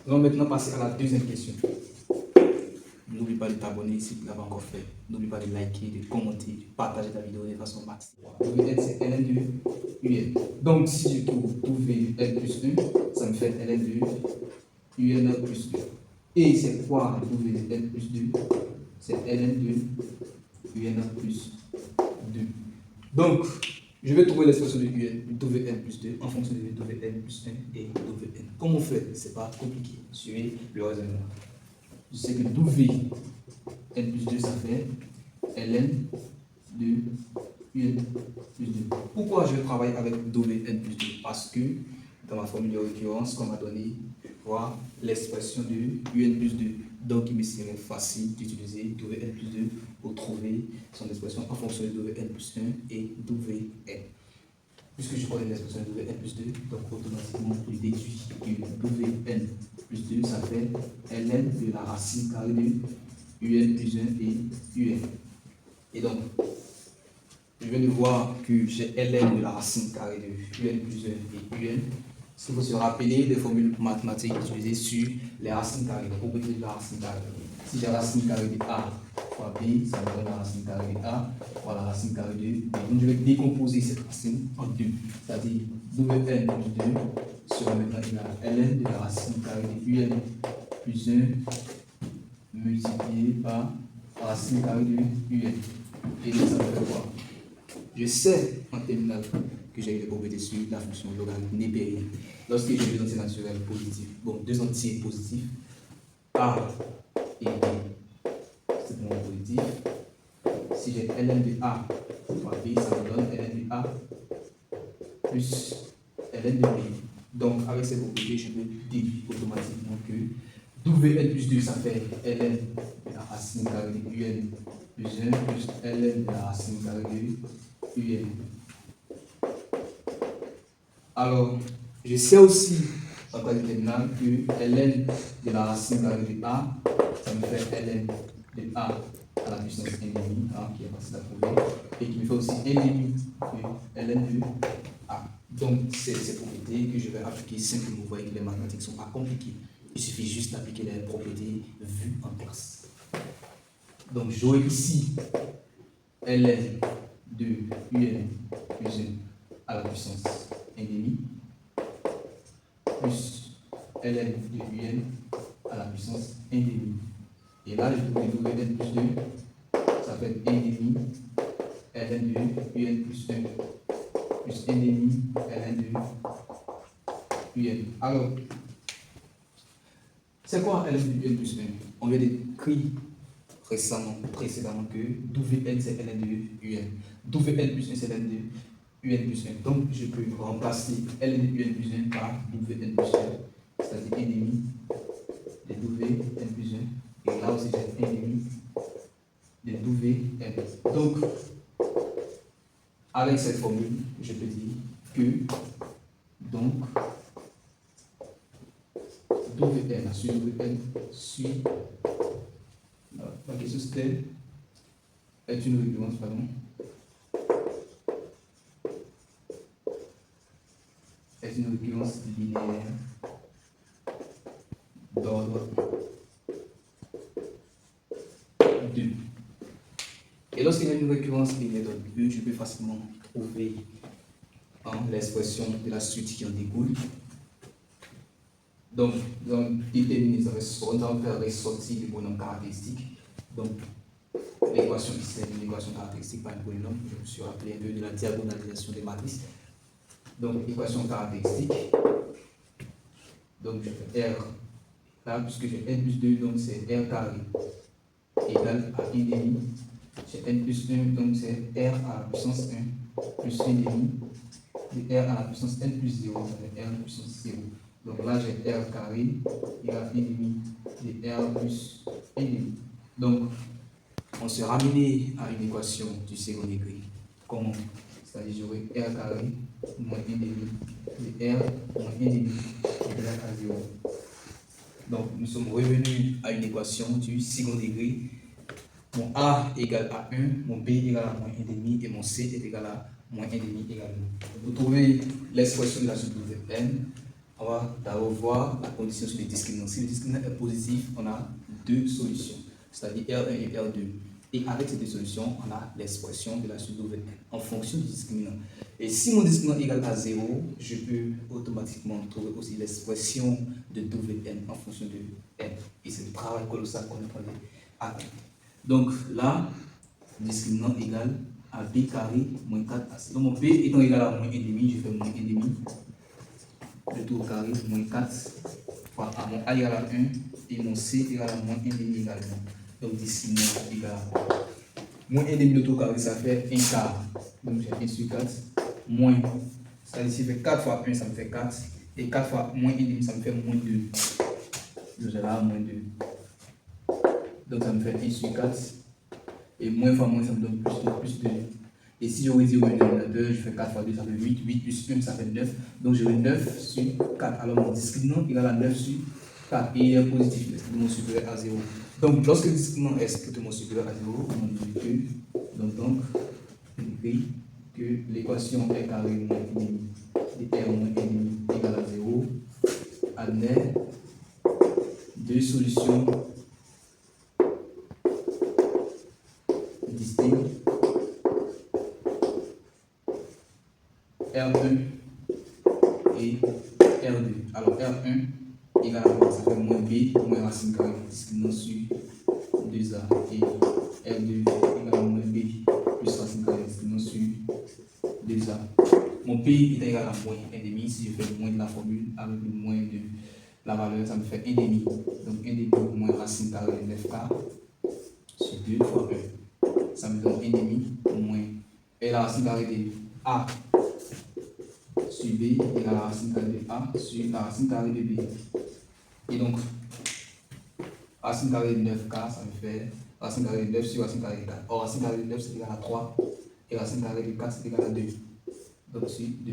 Nous allons maintenant passer à la deuxième question. N'oublie pas de t'abonner si tu ne l'as pas encore fait. N'oublie pas de liker, de commenter, de partager ta vidéo de façon maximale. Voilà. Vn, c'est ln de un. Donc, si je trouve tout Vn plus 1, ça me fait ln de un plus 2. Et c'est quoi tout Vn plus 2? C'est ln de un plus 2. Donc, je vais trouver l'expression de Vn plus 2 en fonction de Vn plus 1 et Vn. Comment on fait? Ce n'est pas compliqué. Suivez le raisonnement. Je sais que Vn plus 2, ça fait ln de un plus 2. Pourquoi je travaille avec Vn plus 2? Parce que dans ma formule de récurrence qu'on m'a donné, voir l'expression de un plus 2. Donc, il me serait facile d'utiliser Vn plus 2 pour trouver son expression en fonction de Vn plus 1 et Vn. Puisque je connais l'expression de Vn plus 2, donc automatiquement, je déduis que Vn plus 2, ça fait ln de la racine carrée de un plus 1 et un. Et donc, je viens de voir que j'ai ln de la racine carrée de un plus 1 et un. Il faut se rappeler des formules mathématiques utilisées sur les racines carrées, les propriétés de la racine carrée. Si j'ai la racine carrée de A fois B, ça me donne la racine carrée de A fois la racine carrée de B. Donc je vais décomposer cette racine en deux. C'est-à-dire Vn plus 2 sera maintenant égal à ln de la racine carrée de un plus 1 multiplié par la racine carrée de un. Et ça me fait quoi? Je sais en terminale que j'ai eu des propriétés sur la fonction logarithme népérienne. Lorsque j'ai deux entiers naturels positifs, bon, deux entiers positifs, A et B, c'est mon positif. Si j'ai ln de A fois B, ça me donne ln de A plus ln de B. Donc, avec ces propriétés, je peux déduire automatiquement que Vn plus 2, ça fait ln de la racine carrée de un plus 1 plus ln de la racine carrée de un. Alors, je sais aussi, en cas de terminale, que ln de la racine carrée de A, ça me fait ln de A à la puissance 1,5, qui est facile à trouver, et qui me fait aussi 1,5 de ln de A. Donc, c'est ces propriétés que je vais appliquer simplement. Vous voyez que les mathématiques ne sont pas compliquées. Il suffit juste d'appliquer les propriétés vues en classe. Donc, j'aurai ici ln de un plus 1 à la puissance 1,5 plus ln de un à la puissance 1,5. Et là, je peux trouver Vn plus 2, ça fait 1,5 ln de un plus 1 plus 1,5 ln de un. Alors, c'est quoi ln de un plus 1? On vient d'écrire précédemment que Vn c'est ln de un. Vn plus 1 c'est ln de un plus 1. Donc, je peux remplacer ln de un plus 1 par Vn plus 1, c'est-à-dire 1,5 de Vn plus 1. Et là aussi, j'ai 1,5 de Vn. Donc, avec cette formule, je peux dire que donc Vn, la suite Vn suit la question c'était est une récurrence, pardon. Est une récurrence linéaire d'ordre 2. Et lorsqu'il y a une récurrence linéaire d'ordre 2, je peux facilement trouver l'expression de la suite qui en découle. Donc, nous allons déterminer, nous allons faire ressortir les pronoms caractéristiques. Donc, l'équation ici, c'est une équation caractéristique par un polynôme. Je me suis rappelé un peu de la diagonalisation des matrices. Donc, équation caractéristique. Donc, je fais R. Là, puisque j'ai n plus 2, donc c'est R carré égal à 1,5. J'ai n plus 1, donc c'est R à la puissance 1 plus 1,5. Et R à la puissance n plus 0, ça fait R à la puissance 0. Donc là, j'ai R carré égale à 1,5 de R plus 1,5. Donc, on se ramener à une équation du second degré. Comment? C'est-à-dire, j'aurai R carré moins 1,5 de R moins 1,5 égale à 0. Donc, nous sommes revenus à une équation du second degré. Mon A égale à 1, mon B égale à moins 1,5 et mon C est égal à moins 1,5 également. Vous trouvez l'expression de la suite de Vn on va d'abord voir la condition sur les discriminants. Si le discriminant est positif, on a deux solutions, c'est-à-dire R1 et R2. Et avec ces deux solutions, on a l'expression de la suite d'OVN en fonction du discriminant. Et si mon discriminant est égal à 0, je peux automatiquement trouver aussi l'expression de WN en fonction de N. Et c'est le travail colossal qu'on apprenait à N. Donc là, discriminant égal à B carré moins 4AC. Donc mon B étant égal à moins 1,5, je fais moins 1,5. Le tout au carré moins 4 fois A. Mon A égale à 1 et mon C égale à moins 1,5 également. Donc discriminant égal à moins 1,5 le tout au carré, ça fait 1 quart. Donc j'ai 1 sur 4 moins. C'est-à-dire si je fais 4 fois 1, ça me fait 4. Et 4 fois moins 1,5, ça me fait moins 2. Donc j'ai là moins 2. Donc ça me fait 1 sur 4. Et moins fois moins, ça me donne plus 2. Et si je réduis au dénominateur, je fais 4 fois 2, ça fait 8. 8 plus 1, ça fait 9. Donc j'aurai 9 sur 4. Alors mon discriminant égal à 9 sur 4. Et il est positif, l'extrêmement supérieur à 0. Donc lorsque le discriminant est strictement supérieur à 0, on dit que, donc, on écrit que l'équation R carré moins 1,5 et R moins 1,5 égale à 0 admet deux solutions distinctes R1 et R2. Alors R1 égale à quoi? Ça fait moins B moins racine carrée discriminant sur 2A et R2 égale à moins B plus racine carrée discriminant sur 2A. Mon P est égal à moins 1,5. Si je fais le moins de la formule avec le moins de la valeur, ça me fait 1,5. Donc 1,5 moins racine carrée de 9K sur 2 fois 1. Ça me donne 1,5 moins. Et la racine carrée de A sur B égale à la racine carrée de A sur la racine carrée de B. Et donc, racine carrée de 9K, ça me fait racine carrée de 9 sur racine carrée de 4. Or, racine carrée de 9, c'est égal à 3. Et racine carrée de 4, c'est égal à 2. Donc, c'est 2.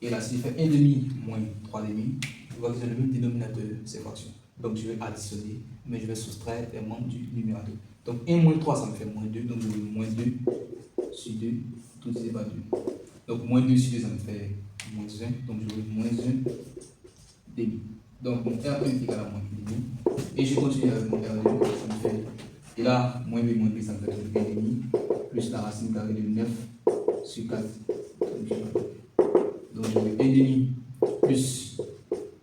Et là, si je fais 1,5 moins 3,5, je vois que j'ai le même dénominateur de ces fractions. Donc, je vais additionner, mais je vais soustraire les membres du numérateur. Donc, 1 moins 3, ça me fait moins 2. Donc, je vais moins 2 sur 2, tout divisé par 2. Donc, moins 2 sur 2, ça me fait moins 1. Donc, je vais moins 1 demi. Donc, mon R1 est égal à moins 1,5. Et je continue avec mon R2, ça me fait. Et là, moins B, ça me fait 1,5. Plus la racine carrée de 9 sur 4. Donc, je vais 1,5 plus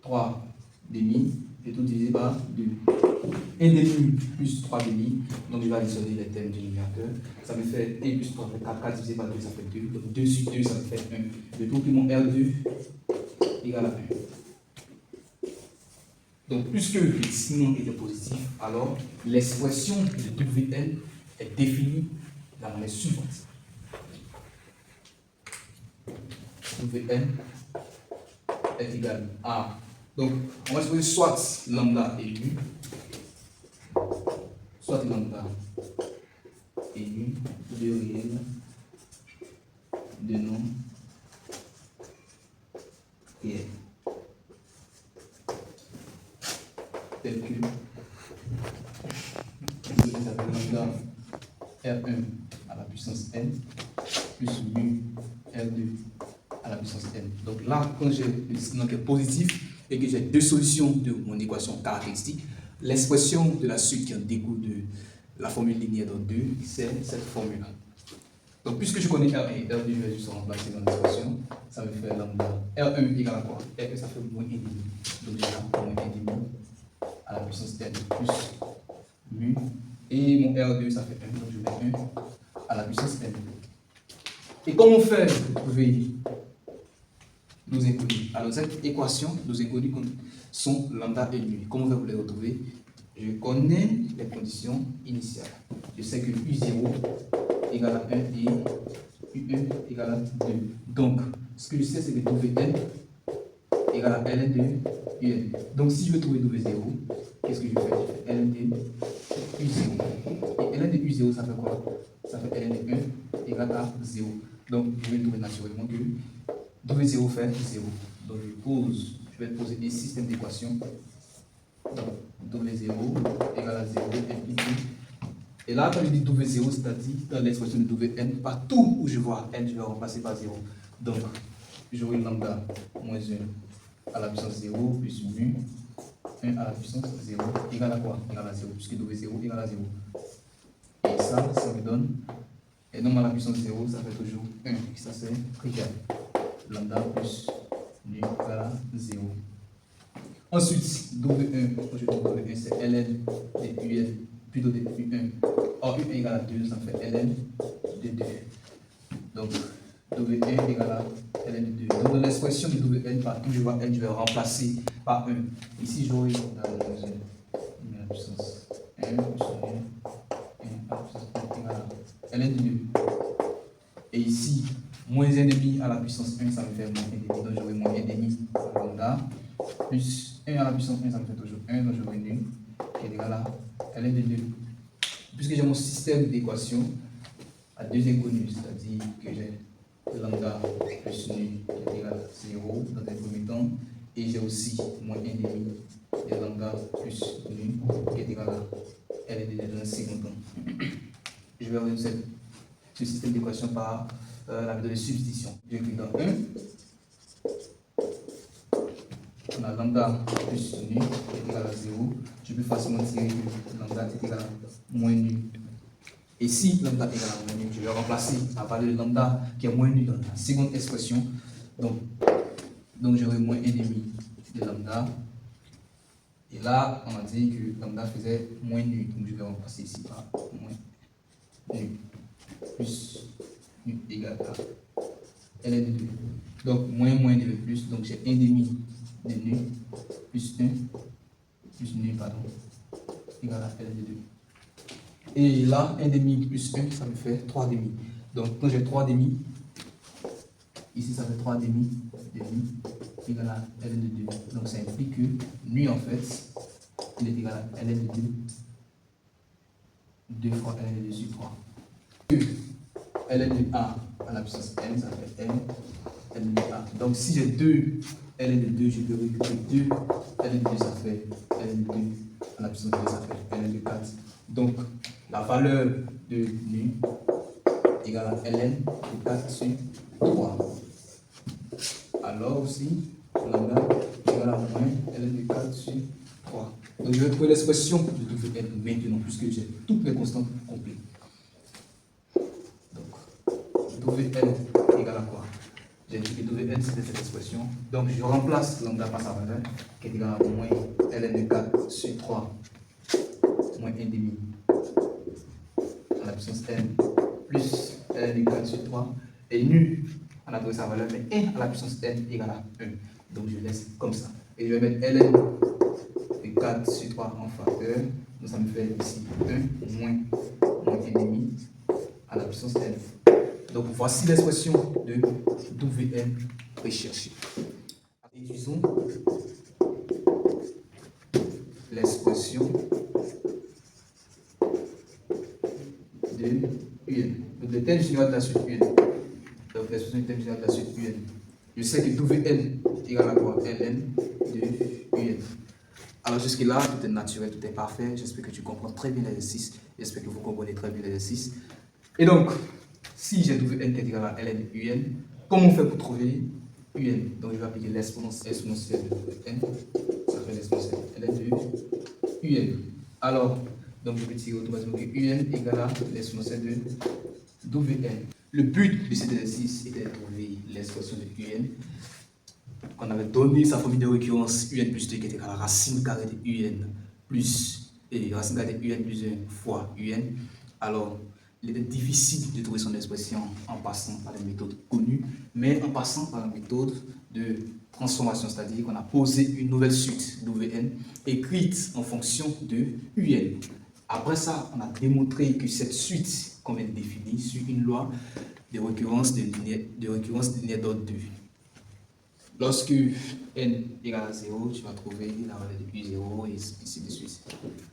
3 demi. Et tout divisé par 2. 1,5 plus 3 demi. Donc, je vais additionner les termes du numérateur. Ça me fait 1 plus 3, ça fait 4. 4 divisé par 2, ça fait 2. Donc, 2 sur 2, ça me fait 1. Je trouve que mon R2 égale à 1. Donc, puisque le discriminant était positif, alors l'expression de WN est définie de la manière suivante. WN est égal à. Donc, on va supposer soit lambda est nu, soit lambda est nu de réel, de non réel. Tel que lambda R1 à la puissance n plus mu R2 à la puissance n. Donc là, quand j'ai le discriminant qui est positif et que j'ai deux solutions de mon équation caractéristique, l'expression de la suite qui en découle de la formule linéaire dans 2, c'est cette formule-là. Donc puisque je connais R1 et R2, je vais juste remplacer dans l'expression. Ça me fait lambda R1 égale à quoi? R1, ça fait moins 1,5. Donc j'ai moins 1,5 à la puissance n plus mu. Et mon R2, ça fait 1. Donc je mets 1 à la puissance n. Et comment faire pour trouver nos inconnus? Alors cette équation, nos inconnus sont lambda et mu. Comment faire pour les retrouver? Je connais les conditions initiales. Je sais que U0 égale à 1 et U1 égale à 2. Donc, ce que je sais, c'est que WN égale à ln de UN. Donc, si je veux trouver W0, qu'est-ce que je fais? Je fais ln de U0. Et ln de U0, ça fait quoi? Ça fait ln de 1 égale à 0. Donc, je vais trouver naturellement que W0 fait 0. Donc, je vais poser des systèmes d'équations. Donc, W0 égale à 0 infini. Et là, quand je dis W0, c'est-à-dire dans l'expression de Wn, partout où je vois n, je vais remplacer par 0. Donc, j'aurai lambda moins 1 à la puissance 0 plus mu 1 à la puissance 0 égale à quoi? Égale à 0, puisque W0 égale à 0. Et ça me donne, et non à la puissance 0, ça fait toujours 1. Et ça c'est trivial. Lambda plus nu égale à 0. Ensuite, W1, aujourd'hui W1 c'est ln de UN, plutôt de U1. Or U1 égale à 2, ça fait ln de 2. Donc, W1 égale à ln de 2. Donc, dans l'expression de Wn, partout je vois n, je vais remplacer par 1. Ici, j'aurai la puissance 1 plus 1 à la puissance 1 égale à ln de 2. Et ici, moins 1,5 à la puissance 1, ça me fait moins 1,5. Donc, j'aurai moins 1,5 lambda plus 1 à la puissance 1, ça me fait toujours 1. Donc, j'aurai nu qui est égal à ln de 2. Puisque j'ai mon système d'équation à deux inconnus, c'est-à-dire que j'ai lambda plus nu qui est égal à 0 dans un premier temps, et j'ai aussi moins 1,5 de lambda plus nu qui est égal à ln de 2 dans un second temps. Je vais résoudre ce système d'équation par la méthode de substitution. J'écris dans 1, on a lambda plus nu qui est égal à 0. Je peux facilement tirer que lambda est égal à moins nu. Et si lambda est égal à moins nu, je vais remplacer la valeur de lambda qui est moins nu dans la seconde expression. Donc j'aurai moins 1,5 de lambda. Et là, on a dit que lambda faisait moins nu. Donc je vais remplacer ici par moins nu plus nu égale à ln de 2. Donc moins de plus, donc j'ai 1,5 de nu plus 1 plus nu, pardon, égale à ln de 2. Et là, 1,5 plus 1, ça me fait 3,5. Donc quand j'ai 3,5, ici ça fait 3,5 de nu égale à ln de 2. Donc ça implique que nu en fait, il est égal à ln de 2, 2 fois ln de 2 sur 3. ln de a à la puissance n, ça fait n, ln de a. Donc si j'ai 2 ln de 2, je peux récupérer 2 ln de 2, ça fait ln de 2 à la puissance 2, ça fait ln de 4. Donc la valeur de nu égale à ln de 4 sur 3. Alors aussi, lambda égale à moins ln de 4 sur 3. Donc je vais trouver l'expression de Wn maintenant, puisque j'ai toutes les constantes complètes. Wn égale à quoi? J'ai dit que Wn c'était cette expression. Donc je remplace lambda par sa valeur qui est égale à moins ln de 4 sur 3 moins 1,5 à la puissance n plus ln de 4 sur 3. Et nu, on a trouvé sa valeur, mais 1 à la puissance n égale à 1. Donc je laisse comme ça. Et je vais mettre ln de 4 sur 3 en facteur. Donc ça me fait ici 1 moins 1,5 à la puissance n. Donc voici l'expression de Wn recherchée. Utilisons l'expression de Un. Donc le thème général de la suite Un. Donc l'expression du thème général de la suite Un. Je sais que Wn égale à quoi? Ln de Un. Alors jusque-là, tout est naturel, tout est parfait. J'espère que tu comprends très bien l'exercice. J'espère que vous comprenez très bien l'exercice. Et donc, si j'ai trouvé n qui est égal à ln de un, comment on fait pour trouver un? Donc je vais appliquer l'exponentielle de n, ça fait l'exponentielle ln de un. Alors, donc je peux tirer automatiquement que un égale à l'exponentielle de Wn. Le but de cet exercice était de trouver l'expression de un qu'on avait donné sa formule de récurrence un plus 2 qui est égal à la racine carrée de un plus, et racine carrée de un plus 1 fois un. Alors, il était difficile de trouver son expression en passant par les méthodes connues, mais en passant par la méthode de transformation, c'est-à-dire qu'on a posé une nouvelle suite d'Wn écrite en fonction de Un. Après ça, on a démontré que cette suite qu'on vient de définir sur une loi de récurrence de linéaire d'ordre 2. Lorsque n égale à 0, tu vas trouver la valeur de U0 et ainsi de suite.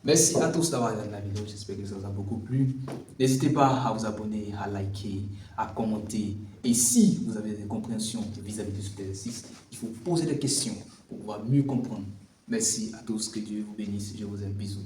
Merci à tous d'avoir regardé la vidéo, j'espère que ça vous a beaucoup plu. N'hésitez pas à vous abonner, à liker, à commenter. Et si vous avez des compréhensions vis-à-vis de cet exercice, il faut poser des questions pour pouvoir mieux comprendre. Merci à tous, que Dieu vous bénisse, je vous aime, bisous.